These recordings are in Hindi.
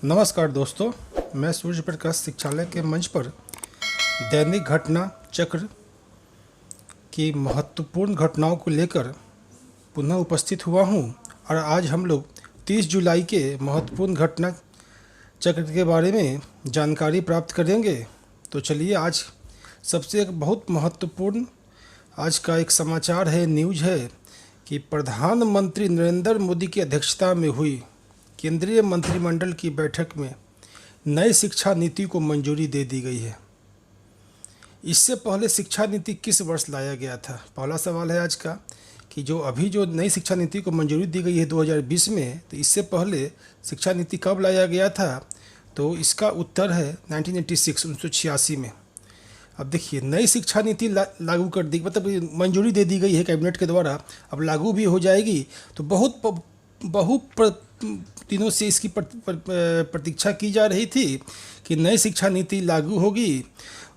नमस्कार दोस्तों, मैं सूर्य प्रकाश शिक्षालय के मंच पर दैनिक घटना चक्र की महत्वपूर्ण घटनाओं को लेकर पुनः उपस्थित हुआ हूं और आज हम लोग 30 जुलाई के महत्वपूर्ण घटना चक्र के बारे में जानकारी प्राप्त करेंगे। तो चलिए, आज सबसे एक बहुत महत्वपूर्ण आज का एक समाचार है, न्यूज़ है कि प्रधानमंत्री नरेंद्र मोदी की अध्यक्षता में हुई केंद्रीय मंत्रिमंडल की बैठक में नई शिक्षा नीति को मंजूरी दे दी गई है। इससे पहले शिक्षा नीति किस वर्ष लाया गया था? पहला सवाल है आज का कि जो नई शिक्षा नीति को मंजूरी दी गई है 2020 में, तो इससे पहले शिक्षा नीति कब लाया गया था? तो इसका उत्तर है 1986 में। अब देखिए, नई शिक्षा नीति लागू कर दी, मतलब मंजूरी दे दी गई है कैबिनेट के द्वारा, अब लागू भी हो जाएगी। तो बहुत दिनों से इसकी प्रतीक्षा की जा रही थी कि नई शिक्षा नीति लागू होगी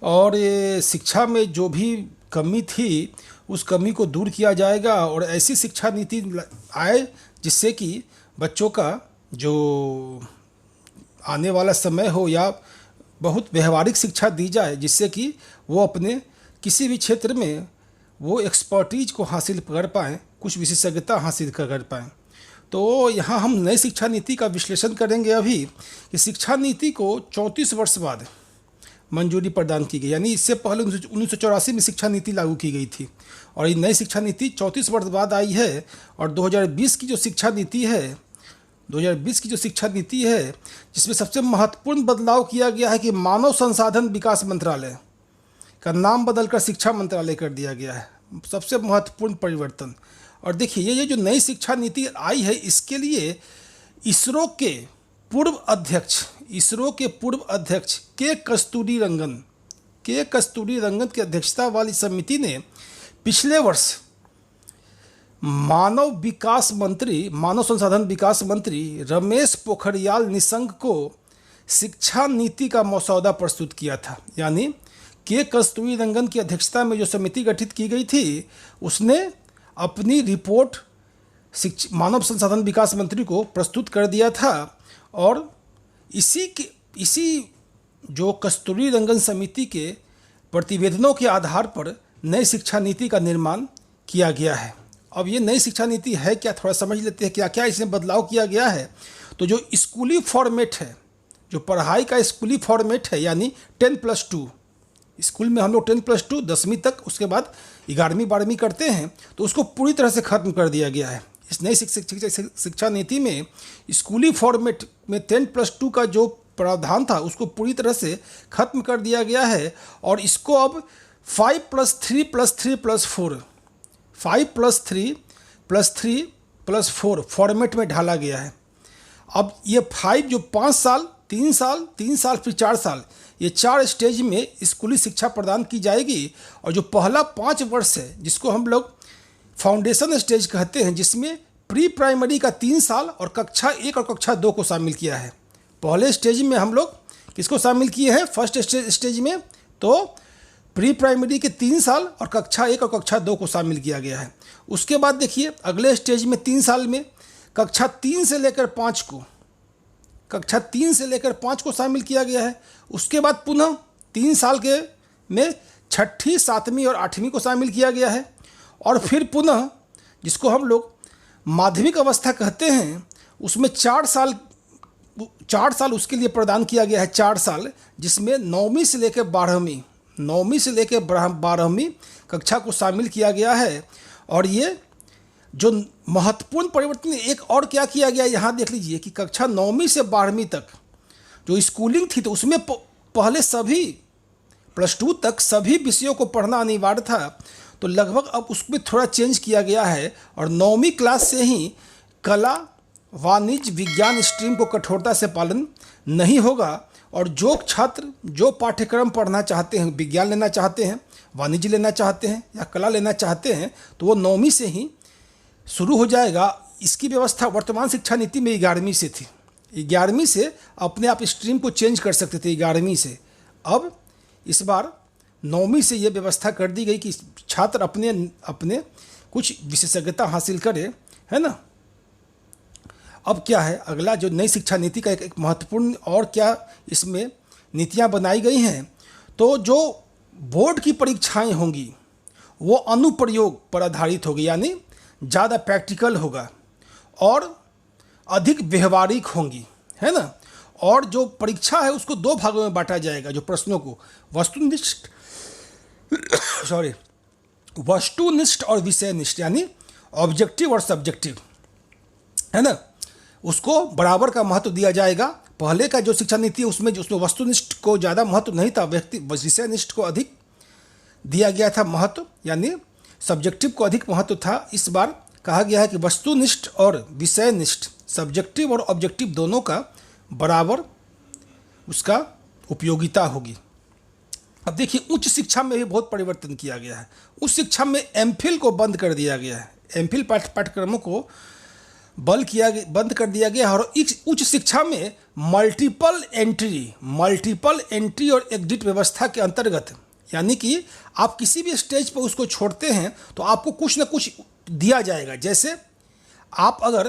और शिक्षा में जो भी कमी थी उस कमी को दूर किया जाएगा और ऐसी शिक्षा नीति आए जिससे कि बच्चों का जो आने वाला समय हो या बहुत व्यवहारिक शिक्षा दी जाए, जिससे कि वो अपने किसी भी क्षेत्र में वो एक्सपर्टीज को हासिल कर पाएँ, कुछ विशेषज्ञता हासिल कर पाएँ। तो यहाँ हम नई शिक्षा नीति का विश्लेषण करेंगे अभी कि शिक्षा नीति को 34 वर्ष बाद मंजूरी प्रदान की गई, यानी इससे पहले 1984 में शिक्षा नीति लागू की गई थी और ये नई शिक्षा नीति 34 वर्ष बाद आई है। और 2020 की जो शिक्षा नीति है, 2020 की जो शिक्षा नीति है, जिसमें सबसे महत्वपूर्ण बदलाव किया गया है कि मानव संसाधन विकास मंत्रालय का नाम बदलकर शिक्षा मंत्रालय कर दिया गया है, सबसे महत्वपूर्ण परिवर्तन। और देखिए, ये जो नई शिक्षा नीति आई है, इसके लिए इसरो के पूर्व अध्यक्ष के कस्तूरी रंगन की अध्यक्षता वाली समिति ने पिछले वर्ष मानव संसाधन विकास मंत्री रमेश पोखरियाल निशंक को शिक्षा नीति का मसौदा प्रस्तुत किया था। यानी के कस्तूरी रंगन की अध्यक्षता में जो समिति गठित की गई थी, उसने अपनी रिपोर्ट मानव संसाधन विकास मंत्री को प्रस्तुत कर दिया था और इसी जो कस्तूरी रंगन समिति के प्रतिवेदनों के आधार पर नई शिक्षा नीति का निर्माण किया गया है। अब ये नई शिक्षा नीति है क्या, थोड़ा समझ लेते हैं क्या क्या इसमें बदलाव किया गया है। तो जो स्कूली फॉर्मेट है, जो पढ़ाई का स्कूली फॉर्मेट है, यानी 10+2, स्कूल में हम लोग 10+2 10वीं तक, उसके बाद 11वीं 12वीं करते हैं, तो उसको पूरी तरह से ख़त्म कर दिया गया है। इस नई शिक्षा नीति में स्कूली फॉर्मेट में 10+2 का जो प्रावधान था उसको पूरी तरह से ख़त्म कर दिया गया है और इसको अब 5+3+3+4 फॉर्मेट में ढाला गया है। अब ये 5 जो 5 साल, 3 साल फिर 4 साल, ये 4 स्टेज में स्कूली शिक्षा प्रदान की जाएगी। और जो पहला 5 वर्ष है, जिसको हम लोग फाउंडेशन स्टेज कहते हैं, जिसमें प्री प्राइमरी का 3 साल और कक्षा 1 और कक्षा 2 को शामिल किया है। पहले स्टेज में हम लोग किसको शामिल किए हैं? फर्स्ट स्टेज में तो प्री प्राइमरी के 3 साल और कक्षा 1 और कक्षा 2 को शामिल किया गया है। उसके बाद देखिए, अगले स्टेज में 3 साल में कक्षा 3 से लेकर 5 को शामिल किया गया है। उसके बाद पुनः 3 साल के में 6ठी 7वीं और 8वीं को शामिल किया गया है। और फिर पुनः जिसको हम लोग माध्यमिक अवस्था कहते हैं, उसमें 4 साल उसके लिए प्रदान किया गया है, 4 साल, जिसमें 9वीं से लेकर 12वीं कक्षा को शामिल किया गया है। और ये जो महत्वपूर्ण परिवर्तन एक और क्या किया गया, यहाँ देख लीजिए कि कक्षा 9वीं से 12वीं तक जो स्कूलिंग थी, तो उसमें पहले सभी +2 तक सभी विषयों को पढ़ना अनिवार्य था, तो लगभग अब उसमें थोड़ा चेंज किया गया है और 9वीं क्लास से ही कला, वाणिज्य, विज्ञान स्ट्रीम को कठोरता से पालन नहीं होगा। और जो छात्र जो पाठ्यक्रम पढ़ना चाहते हैं, विज्ञान लेना चाहते हैं, वाणिज्य लेना चाहते हैं या कला लेना चाहते हैं, तो वो 9वीं से ही शुरू हो जाएगा। इसकी व्यवस्था वर्तमान शिक्षा नीति में 11वीं से थी। 11वीं से अपने आप स्ट्रीम को चेंज कर सकते थे 11वीं से। अब इस बार 9वीं से ये व्यवस्था कर दी गई कि छात्र अपने कुछ विशेषज्ञता हासिल करे, है ना। अब क्या है, अगला जो नई शिक्षा नीति का एक महत्वपूर्ण और क्या इसमें नीतियां बनाई गई हैं, तो जो बोर्ड की परीक्षाएं होंगी वो अनुप्रयोग पर आधारित होगी, यानी ज़्यादा प्रैक्टिकल होगा और अधिक व्यवहारिक होंगी, है ना। और जो परीक्षा है उसको दो भागों में बांटा जाएगा, जो प्रश्नों को वस्तुनिष्ठ वस्तुनिष्ठ और विषयनिष्ठ, यानी ऑब्जेक्टिव और सब्जेक्टिव, है ना, उसको बराबर का महत्व दिया जाएगा। पहले का जो शिक्षा नीति है उसमें वस्तुनिष्ठ को ज़्यादा महत्व नहीं था, विषयनिष्ठ को अधिक दिया गया था महत्व, यानी सब्जेक्टिव को अधिक महत्व था। इस बार कहा गया है कि वस्तुनिष्ठ और विषयनिष्ठ, सब्जेक्टिव और ऑब्जेक्टिव दोनों का बराबर उसका उपयोगिता होगी। अब देखिए, उच्च शिक्षा में भी बहुत परिवर्तन किया गया है। उच्च शिक्षा में एमफिल को बंद कर दिया गया है, एमफिल पाठ्यक्रमों को बंद कर दिया गया है। और उच्च शिक्षा में मल्टीपल एंट्री और एग्जिट व्यवस्था के अंतर्गत, यानी कि आप किसी भी स्टेज पर उसको छोड़ते हैं तो आपको कुछ ना कुछ दिया जाएगा। जैसे आप अगर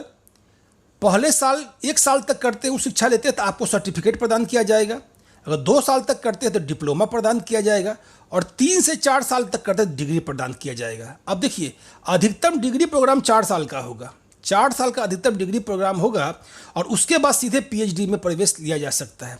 पहले साल 1 साल तक करते हैं, उच्च शिक्षा लेते हैं, तो आपको सर्टिफिकेट प्रदान किया जाएगा। अगर 2 साल तक करते हैं तो डिप्लोमा प्रदान किया जाएगा, और 3 से 4 साल तक करते हैं तो डिग्री प्रदान किया जाएगा। अब देखिए, अधिकतम डिग्री प्रोग्राम 4 साल का होगा, 4 साल का अधिकतम डिग्री प्रोग्राम होगा, और उसके बाद सीधे पीएचडी में प्रवेश लिया जा सकता है।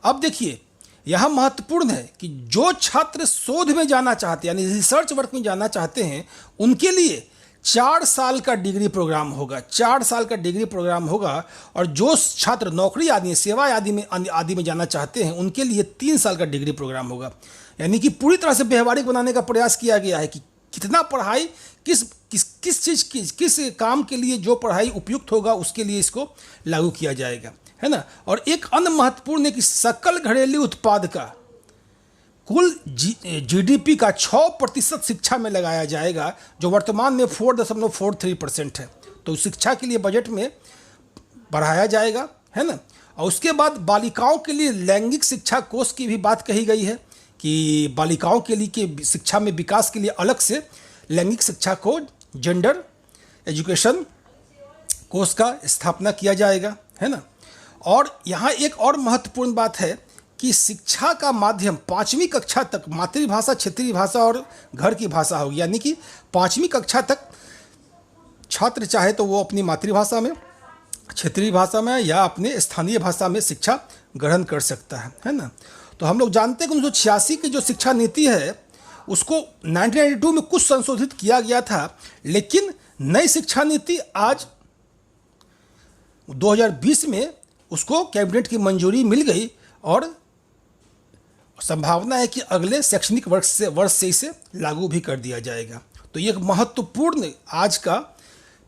अब देखिए, यह महत्वपूर्ण है कि जो छात्र शोध में जाना चाहते हैं, यानी रिसर्च वर्क में जाना चाहते हैं, उनके लिए 4 साल का डिग्री प्रोग्राम होगा, 4 साल का डिग्री प्रोग्राम होगा। और जो छात्र नौकरी आदि, सेवा आदि में जाना चाहते हैं, उनके लिए 3 साल का डिग्री प्रोग्राम होगा। यानी कि पूरी तरह से व्यवहारिक बनाने का प्रयास किया गया है कि कितना पढ़ाई किस काम के लिए जो पढ़ाई उपयुक्त होगा उसके लिए इसको लागू किया जाएगा, है ना। और एक अन्य महत्वपूर्ण है कि सकल घरेलू उत्पाद का कुल जीडीपी का 6% शिक्षा में लगाया जाएगा, जो वर्तमान में 4.43% है। तो शिक्षा के लिए बजट में बढ़ाया जाएगा, है ना। और उसके बाद बालिकाओं के लिए लैंगिक शिक्षा कोष की भी बात कही गई है कि बालिकाओं के लिए कि शिक्षा में विकास के लिए अलग से लैंगिक शिक्षा को, जेंडर एजुकेशन कोष का स्थापना किया जाएगा, है ना। और यहाँ एक और महत्वपूर्ण बात है कि शिक्षा का माध्यम 5वीं कक्षा तक मातृभाषा, क्षेत्रीय भाषा और घर की भाषा होगी। यानी कि 5वीं कक्षा तक छात्र चाहे तो वो अपनी मातृभाषा में, क्षेत्रीय भाषा में या अपने स्थानीय भाषा में शिक्षा ग्रहण कर सकता है ना। तो हम लोग जानते हैं कि 1986 की जो शिक्षा नीति है उसको 1992 में कुछ संशोधित किया गया था, लेकिन नई शिक्षा नीति आज 2020 में उसको कैबिनेट की मंजूरी मिल गई, और संभावना है कि अगले शैक्षणिक वर्ष से इसे लागू भी कर दिया जाएगा। तो ये एक महत्वपूर्ण आज का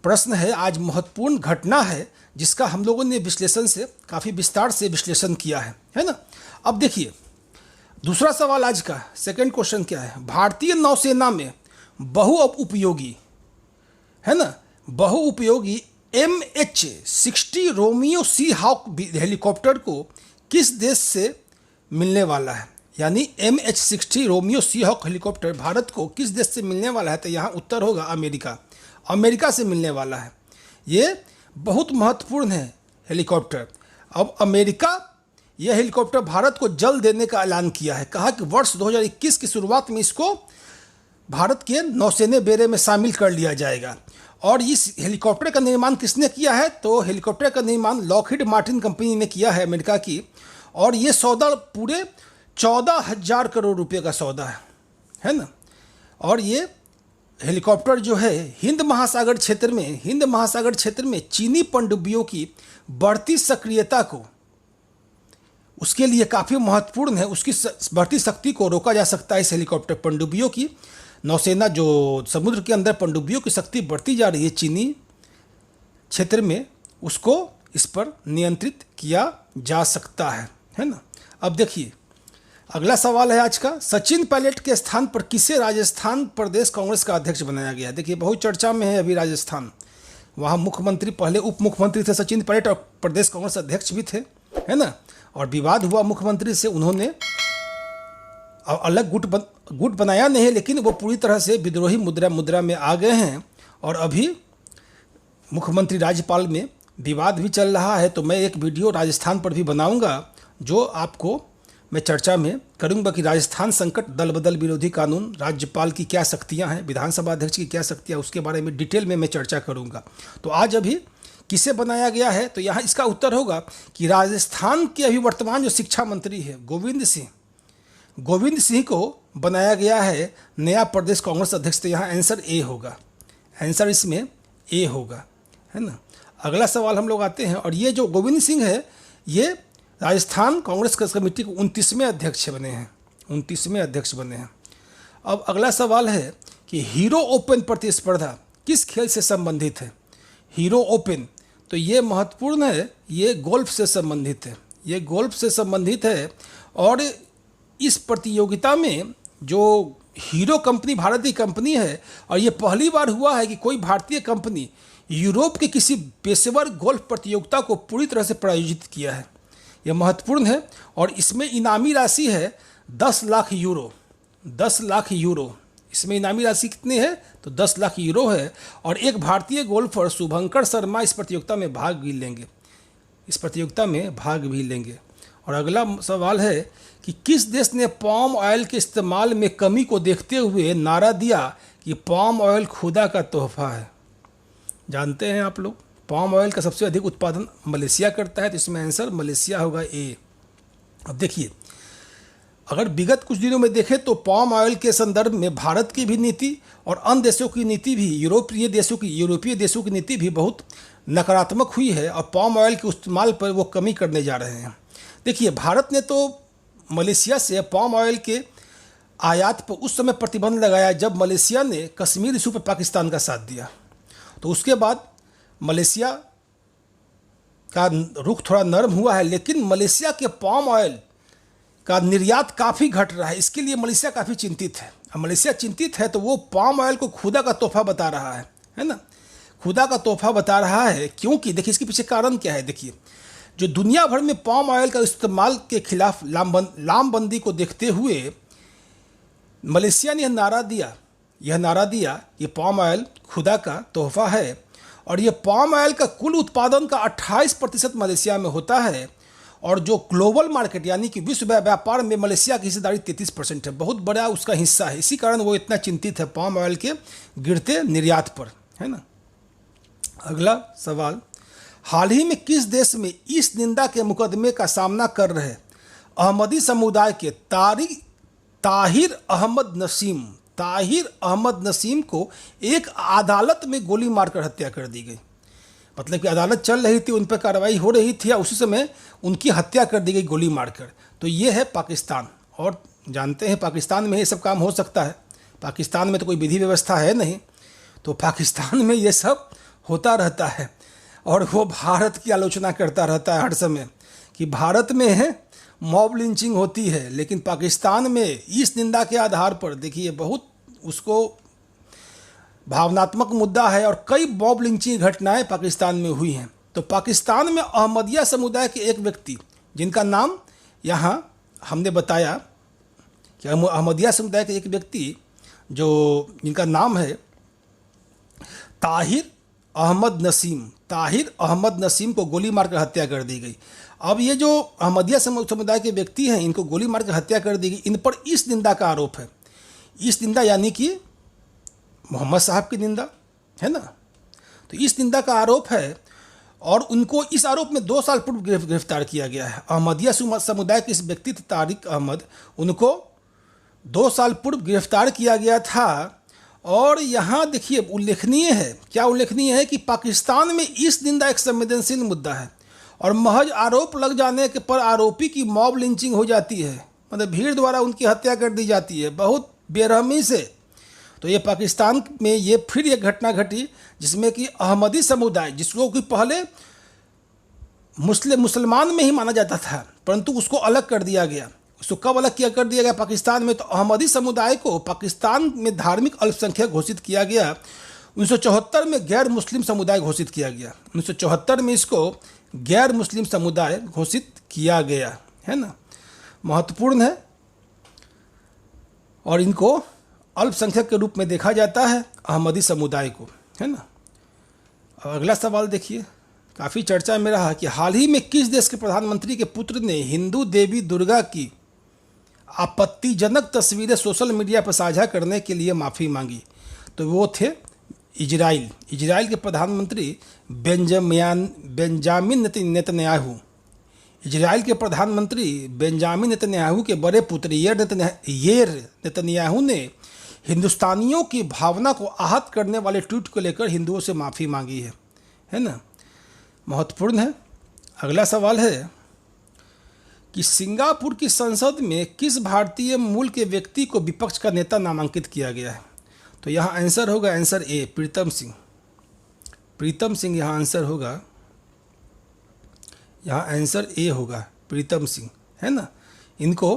प्रश्न है, आज महत्वपूर्ण घटना है, जिसका हम लोगों ने विश्लेषण से काफ़ी विस्तार से विश्लेषण किया है ना। अब देखिए, दूसरा सवाल आज का सेकंड क्वेश्चन क्या है। भारतीय नौसेना में बहुउपयोगी, है ना, बहुउपयोगी MH-60 रोमियो सी हॉक हेलीकॉप्टर को किस देश से मिलने वाला है। यानी MH-60 रोमियो सी हॉक हेलीकॉप्टर भारत को किस देश से मिलने वाला है, तो यहाँ उत्तर होगा अमेरिका से मिलने वाला है। ये बहुत महत्वपूर्ण है हेलीकॉप्टर। अब अमेरिका यह हेलीकॉप्टर भारत को जल्द देने का ऐलान किया है। कहा कि वर्ष 2021 की शुरुआत में इसको भारत के नौसेना बेड़े में शामिल कर लिया जाएगा। और इस हेलीकॉप्टर का निर्माण किसने किया है, तो हेलीकॉप्टर का निर्माण लॉकहीड मार्टिन कंपनी ने किया है, अमेरिका की। और ये सौदा पूरे 14,000 करोड़ रुपए का सौदा है ना। और ये हेलीकॉप्टर जो है हिंद महासागर क्षेत्र में चीनी पनडुब्बियों की बढ़ती सक्रियता को, उसके लिए काफ़ी महत्वपूर्ण है। उसकी बढ़ती शक्ति को रोका जा सकता है इस हेलीकॉप्टर पनडुब्बियों की। नौसेना जो समुद्र के अंदर पनडुब्बियों की शक्ति बढ़ती जा रही है चीनी क्षेत्र में, उसको इस पर नियंत्रित किया जा सकता है ना। अब देखिए, अगला सवाल है आज का, सचिन पायलट के स्थान पर किसे राजस्थान प्रदेश कांग्रेस का अध्यक्ष बनाया गया। देखिए, बहुत चर्चा में है अभी राजस्थान। वहाँ मुख्यमंत्री, पहले उप मुख्यमंत्री थे सचिन पायलट, और प्रदेश कांग्रेस अध्यक्ष भी थे, है ना। और विवाद हुआ मुख्यमंत्री से, उन्होंने अलग गुट बनाया नहीं, लेकिन वो पूरी तरह से विद्रोही मुद्रा में आ गए हैं, और अभी मुख्यमंत्री राज्यपाल में विवाद भी चल रहा है, तो मैं एक वीडियो राजस्थान पर भी बनाऊंगा, जो आपको मैं चर्चा में करूंगा कि राजस्थान संकट, दल बदल विरोधी कानून, राज्यपाल की क्या शक्तियां हैं, विधानसभा अध्यक्ष की क्या शक्तियां, उसके बारे में डिटेल में मैं चर्चा करूंगा। तो आज अभी किसे बनाया गया है, तो यहाँ इसका उत्तर होगा कि राजस्थान के अभी वर्तमान जो शिक्षा मंत्री है गोविंद सिंह को बनाया गया है नया प्रदेश कांग्रेस अध्यक्ष। तो यहाँ आंसर ए होगा, आंसर इसमें ए होगा, है ना। अगला सवाल हम लोग आते हैं, और ये जो गोविंद सिंह है, ये राजस्थान कांग्रेस कमेटी के 29वें अध्यक्ष बने हैं, 29वें अध्यक्ष बने हैं। अब अगला सवाल है कि हीरो ओपन प्रतिस्पर्धा किस खेल से संबंधित है। हीरो ओपन, तो ये महत्वपूर्ण है, ये गोल्फ से संबंधित है, ये गोल्फ से संबंधित है। और इस प्रतियोगिता में जो हीरो कंपनी भारतीय कंपनी है, और ये पहली बार हुआ है कि कोई भारतीय कंपनी यूरोप के किसी पेशेवर गोल्फ प्रतियोगिता को पूरी तरह से प्रायोजित किया है। यह महत्वपूर्ण है, और इसमें इनामी राशि है 10 लाख यूरो, 10 लाख यूरो। इसमें इनामी राशि कितनी है, तो 10 लाख यूरो है। और एक भारतीय गोल्फर शुभंकर शर्मा इस प्रतियोगिता में भाग भी लेंगे, इस प्रतियोगिता में भाग भी लेंगे। और अगला सवाल है कि किस देश ने पाम ऑयल के इस्तेमाल में कमी को देखते हुए नारा दिया कि पाम ऑयल खुदा का तोहफा है। जानते हैं आप लोग, पाम ऑयल का सबसे अधिक उत्पादन मलेशिया करता है, तो इसमें आंसर मलेशिया होगा ए। अब देखिए, अगर विगत कुछ दिनों में देखें तो पाम ऑयल के संदर्भ में भारत की भी नीति और अन्य देशों की नीति भी, यूरोपीय देशों की नीति भी बहुत नकारात्मक हुई है, और पाम ऑयल के इस्तेमाल पर वो कमी करने जा रहे हैं। देखिए, भारत ने तो मलेशिया से पाम ऑयल के आयात पर उस समय प्रतिबंध लगाया जब मलेशिया ने कश्मीर इशू पर पाकिस्तान का साथ दिया। तो उसके बाद मलेशिया का रुख थोड़ा नरम हुआ है, लेकिन मलेशिया के पाम ऑयल का निर्यात काफ़ी घट रहा है। इसके लिए मलेशिया काफ़ी चिंतित है। अब मलेशिया चिंतित है तो वो पाम ऑयल को खुदा का तोहफा बता रहा है ना, खुदा का तोहफा बता रहा है। क्योंकि देखिए, इसके पीछे कारण क्या है। देखिए, जो दुनिया भर में पाम ऑयल का इस्तेमाल के खिलाफ लामबंदी को देखते हुए मलेशिया ने यह नारा दिया कि पाम ऑयल खुदा का तोहफा है। और ये पाम ऑयल का कुल उत्पादन का 28% मलेशिया में होता है, और जो ग्लोबल मार्केट यानी कि विश्व व्यापार में मलेशिया की हिस्सेदारी 33% है, बहुत बड़ा उसका हिस्सा है। इसी कारण वो इतना चिंतित है पाम ऑयल के गिरते निर्यात पर, है ना। अगला सवाल, हाल ही में किस देश में इस निंदा के मुकदमे का सामना कर रहे अहमदी समुदाय के ताहिर अहमद नसीम को एक अदालत में गोली मारकर हत्या कर दी गई। मतलब कि अदालत चल रही थी, उन पर कार्रवाई हो रही थी, उसी समय उनकी हत्या कर दी गई गोली मारकर। तो ये है पाकिस्तान। और जानते हैं पाकिस्तान में ये सब काम हो सकता है, पाकिस्तान में तो कोई विधि व्यवस्था है नहीं, तो पाकिस्तान में ये सब होता रहता है। और वो भारत की आलोचना करता रहता है हर समय कि भारत में है मॉब लिंचिंग होती है, लेकिन पाकिस्तान में इस निंदा के आधार पर देखिए बहुत उसको भावनात्मक मुद्दा है, और कई मॉब लिंचिंग घटनाएं पाकिस्तान में हुई हैं। तो पाकिस्तान में अहमदिया समुदाय के एक व्यक्ति, जिनका नाम यहाँ हमने बताया कि अहमदिया समुदाय के एक व्यक्ति जिनका नाम है ताहिर अहमद नसीम को गोली मारकर हत्या कर दी गई। अब ये जो अहमदिया समुदाय के व्यक्ति हैं, इनको गोली मारकर हत्या कर दी गई, इन पर इस निंदा का आरोप है। इस निंदा यानी कि मोहम्मद साहब की निंदा, है ना। तो इस निंदा का आरोप है, और उनको इस आरोप में 2 साल पूर्व गिरफ्तार किया गया है। अहमदिया समुदाय के इस व्यक्ति तारिक अहमद, उनको 2 साल पूर्व गिरफ्तार किया गया था। और यहाँ देखिए उल्लेखनीय है, क्या उल्लेखनीय है कि पाकिस्तान में इस निंदा एक संवेदनशील मुद्दा है, और महज आरोप लग जाने के पर आरोपी की मॉब लिंचिंग हो जाती है, मतलब भीड़ द्वारा उनकी हत्या कर दी जाती है बहुत बेरहमी से। तो ये पाकिस्तान में ये फिर एक घटना घटी जिसमें कि अहमदी समुदाय, जिसको कि पहले मुसलमान में ही माना जाता था, परंतु उसको अलग कर दिया गया। उसको कब अलग कर दिया गया पाकिस्तान में, तो अहमदी समुदाय को पाकिस्तान में धार्मिक अल्पसंख्यक घोषित किया गया। 1974 में गैर मुस्लिम समुदाय घोषित किया गया, 1974 में इसको गैर मुस्लिम समुदाय घोषित किया गया, है ना। महत्वपूर्ण है, और इनको अल्पसंख्यक के रूप में देखा जाता है अहमदी समुदाय को, है ना। अब अगला सवाल देखिए, काफ़ी चर्चा में रहा कि हाल ही में किस देश के प्रधानमंत्री के पुत्र ने हिंदू देवी दुर्गा की आपत्तिजनक तस्वीरें सोशल मीडिया पर साझा करने के लिए माफ़ी मांगी। तो वो थे इजराइल के प्रधानमंत्री बेंजामिन नेतन्याहू। इजराइल के प्रधानमंत्री बेंजामिन नेतन्याहू के बड़े पुत्र येर नेतन्याहू ने हिंदुस्तानियों की भावना को आहत करने वाले ट्वीट को लेकर हिंदुओं से माफ़ी मांगी है ना। महत्वपूर्ण है। अगला सवाल है कि सिंगापुर की संसद में किस भारतीय मूल के व्यक्ति को विपक्ष का नेता नामांकित किया गया है। तो यहाँ आंसर होगा आंसर ए, प्रीतम सिंह यहाँ आंसर होगा, यहाँ आंसर ए होगा प्रीतम सिंह, है ना। इनको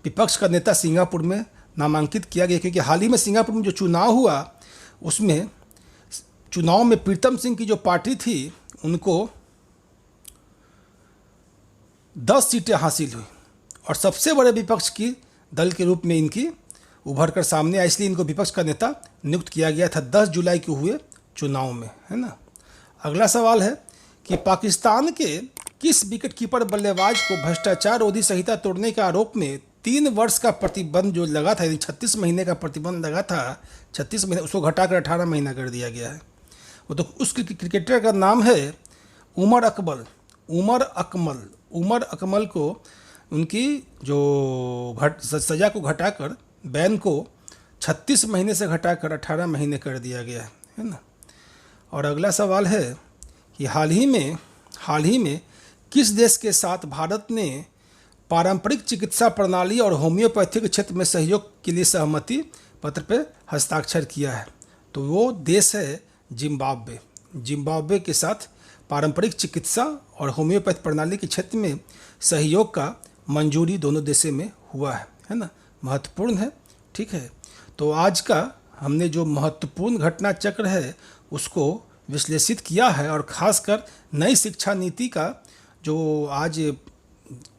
विपक्ष का नेता सिंगापुर में नामांकित किया गया क्योंकि हाल ही में सिंगापुर में जो चुनाव हुआ उसमें चुनाव में प्रीतम सिंह की जो पार्टी थी उनको 10 सीटें हासिल हुई और सबसे बड़े विपक्ष की दल के रूप में इनकी उभर कर सामने आया, इसलिए इनको विपक्ष का नेता नियुक्त किया गया था 10 जुलाई को हुए चुनाव में, है ना। अगला सवाल है कि पाकिस्तान के किस विकेट कीपर बल्लेबाज को भ्रष्टाचार रोधी संहिता तोड़ने के आरोप में 3 वर्ष का प्रतिबंध जो लगा था, यानी 36 महीने का प्रतिबंध लगा था, 36 महीने उसको घटाकर 18 महीना कर दिया गया है। वो तो उस क्रिकेटर का नाम है उमर अकमल को उनकी जो सज़ा को घटाकर बैन को 36 महीने से घटाकर 18 महीने कर दिया गया है ना। और अगला सवाल है कि हाल ही में किस देश के साथ भारत ने पारंपरिक चिकित्सा प्रणाली और होम्योपैथी के क्षेत्र में सहयोग के लिए सहमति पत्र पर हस्ताक्षर किया है। तो वो देश है जिम्बाब्वे के साथ पारंपरिक चिकित्सा और होम्योपैथ प्रणाली के क्षेत्र में सहयोग का मंजूरी दोनों देशों में हुआ है ना। महत्वपूर्ण है, ठीक है। तो आज का हमने जो महत्वपूर्ण घटना चक्र है उसको विश्लेषित किया है और ख़ासकर नई शिक्षा नीति का जो आज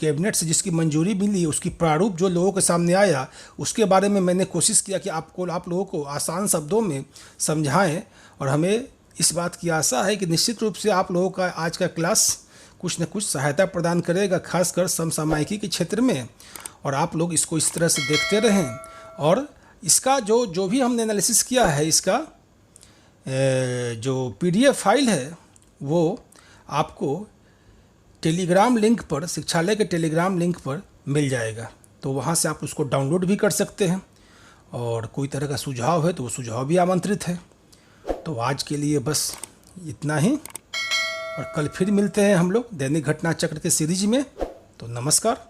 कैबिनेट से जिसकी मंजूरी मिली उसकी प्रारूप जो लोगों के सामने आया उसके बारे में मैंने कोशिश किया कि आप लोगों को आसान शब्दों में समझाएं। और हमें इस बात की आशा है कि निश्चित रूप से आप लोगों का आज का क्लास कुछ न कुछ सहायता प्रदान करेगा, खासकर समसामयिकी के क्षेत्र में। और आप लोग इसको इस तरह से देखते रहें और इसका जो भी हमने एनालिसिस किया है इसका जो PDF फाइल है वो आपको टेलीग्राम लिंक पर, शिक्षालय के टेलीग्राम लिंक पर मिल जाएगा। तो वहाँ से आप उसको डाउनलोड भी कर सकते हैं और कोई तरह का सुझाव है तो वो सुझाव भी आमंत्रित है। तो आज के लिए बस इतना ही और कल फिर मिलते हैं हम लोग दैनिक घटना चक्र के सीरीज में। तो नमस्कार।